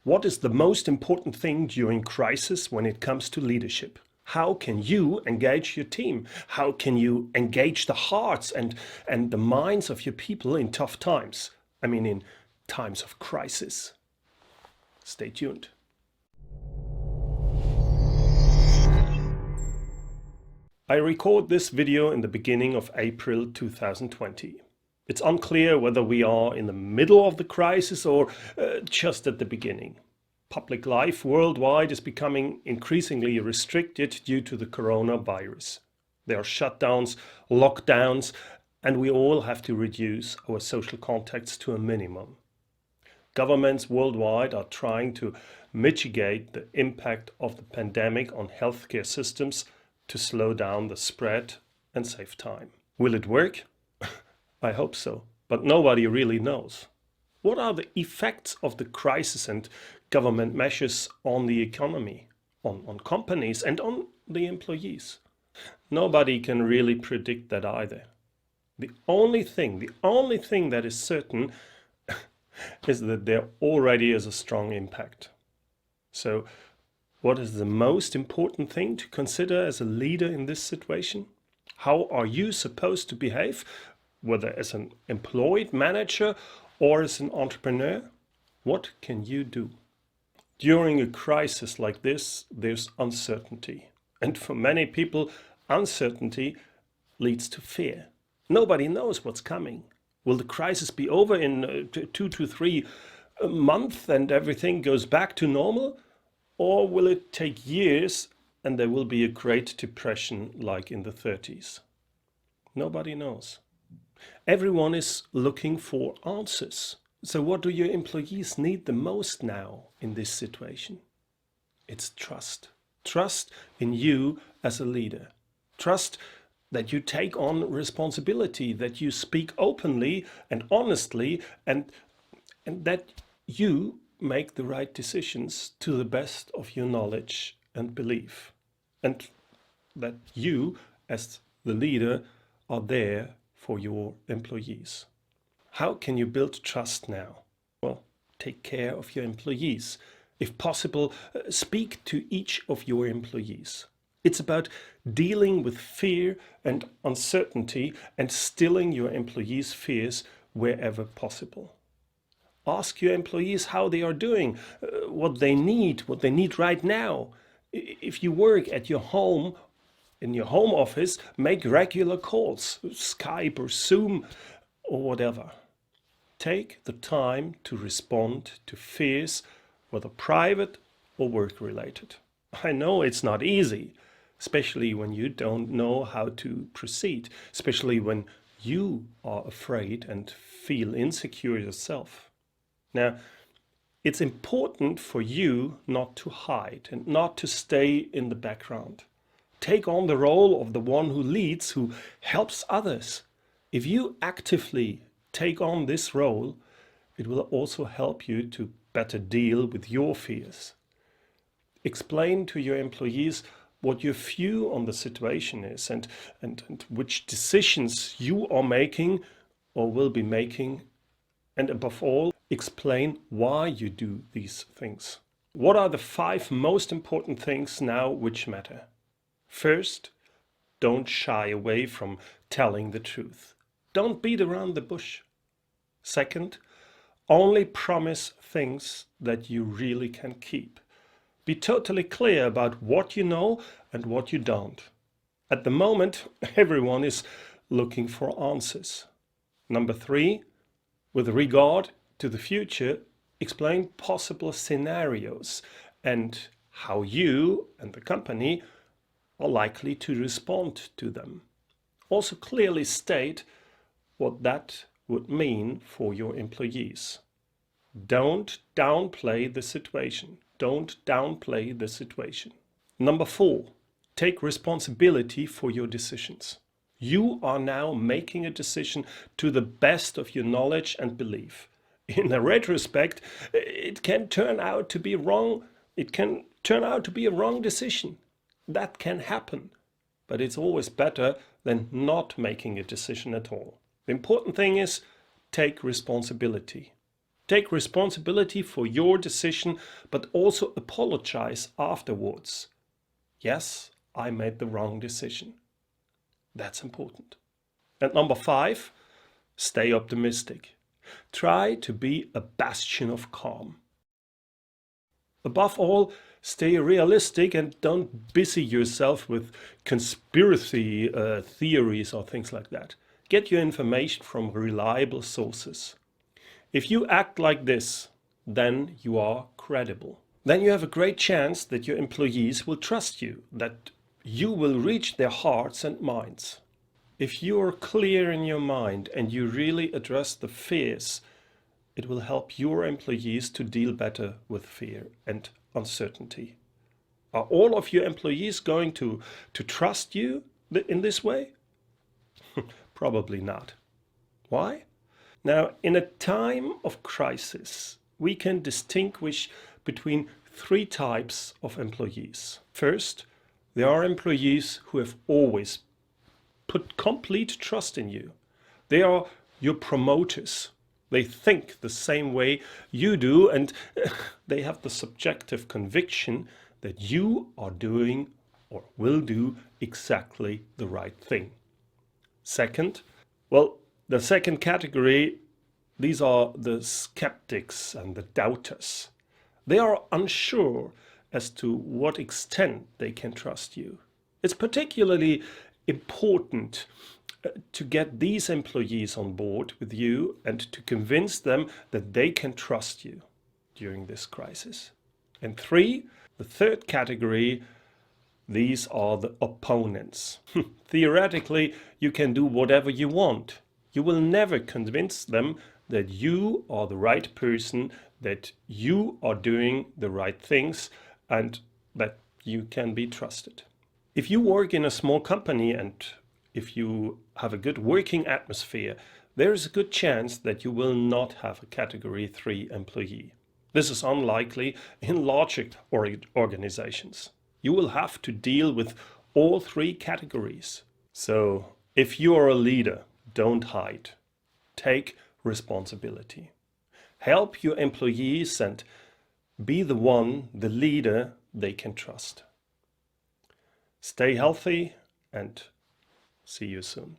What is the most important thing during crisis when it comes to leadership? How can you engage your team? How can you engage the hearts and the minds of your people in tough times? I mean, in times of crisis. Stay tuned. I record this video in the beginning of April 2020. It's unclear whether we are in the middle of the crisis or just at the beginning. Public life worldwide is becoming increasingly restricted due to the coronavirus. There are shutdowns, lockdowns, and we all have to reduce our social contacts to a minimum. Governments worldwide are trying to mitigate the impact of the pandemic on healthcare systems to slow down the spread and save time. Will it work? I hope so, but nobody really knows. What are the effects of the crisis and government measures on the economy, on companies and on the employees? Nobody can really predict that either. The only thing that is certain is that there already is a strong impact. So, what is the most important thing to consider as a leader in this situation? How are you supposed to behave, whether as an employed manager or as an entrepreneur? What can you do? During a crisis like this, there's uncertainty. And for many people, uncertainty leads to fear. Nobody knows what's coming. Will the crisis be over in 2 to 3 months and everything goes back to normal? Or will it take years and there will be a Great Depression like in the 30s? Nobody knows. Everyone is looking for answers. So what do your employees need the most now in this situation? It's trust. Trust in you as a leader. Trust that you take on responsibility, that you speak openly and honestly, and that you make the right decisions to the best of your knowledge and belief. And that you, as the leader, are there for your employees. How can you build trust now? Well, take care of your employees. If possible, speak to each of your employees. It's about dealing with fear and uncertainty and stilling your employees' fears wherever possible. Ask your employees how they are doing, what they need right now. If you work at your home, in your home office, make regular calls, Skype or Zoom or whatever. Take the time to respond to fears, whether private or work-related. I know it's not easy, especially when you don't know how to proceed, especially when you are afraid and feel insecure yourself. Now, it's important for you not to hide and not to stay in the background. Take on the role of the one who leads, who helps others. If you actively take on this role, it will also help you to better deal with your fears. Explain to your employees what your view on the situation is and which decisions you are making or will be making. And above all, explain why you do these things. What are the 5 most important things now which matter? First, don't shy away from telling the truth. Don't beat around the bush. Second, only promise things that you really can keep. Be totally clear about what you know and what you don't. At the moment, everyone is looking for answers. Number 3, with regard to the future, explain possible scenarios and how you and the company are likely to respond to them. Also clearly state what that would mean for your employees. Don't downplay the situation. Don't downplay the situation. Number 4, take responsibility for your decisions. You are now making a decision to the best of your knowledge and belief. In a retrospect, it can turn out to be wrong. It can turn out to be a wrong decision. That can happen, but it's always better than not making a decision at all. The important thing is take responsibility. Take responsibility for your decision, but also apologize afterwards. Yes, I made the wrong decision. That's important. And number 5, stay optimistic. Try to be a bastion of calm. Above all, stay realistic and don't busy yourself with conspiracy theories or things like that. Get your information from reliable sources. If you act like this, then you are credible. Then you have a great chance that your employees will trust you, that you will reach their hearts and minds. If you are clear in your mind and you really address the fears, it will help your employees to deal better with fear and uncertainty. Are all of your employees going to trust you in this way? Probably not. Why? Now, in a time of crisis, we can distinguish between 3 types of employees. First, there are employees who have always put complete trust in you. They are your promoters. They think the same way you do, and they have the subjective conviction that you are doing or will do exactly the right thing. Second, the second category, these are the skeptics and the doubters. They are unsure as to what extent they can trust you. It's particularly important to get these employees on board with you and to convince them that they can trust you during this crisis. And 3, the third category, these are the opponents. Theoretically, you can do whatever you want. You will never convince them that you are the right person, that you are doing the right things, and that you can be trusted. If you work in a small company and if you have a good working atmosphere, there is a good chance that you will not have a category 3 employee. This is unlikely in larger organizations. You will have to deal with all 3 categories. So if you are a leader, don't hide. Take responsibility. Help your employees and be the leader they can trust. Stay healthy and see you soon.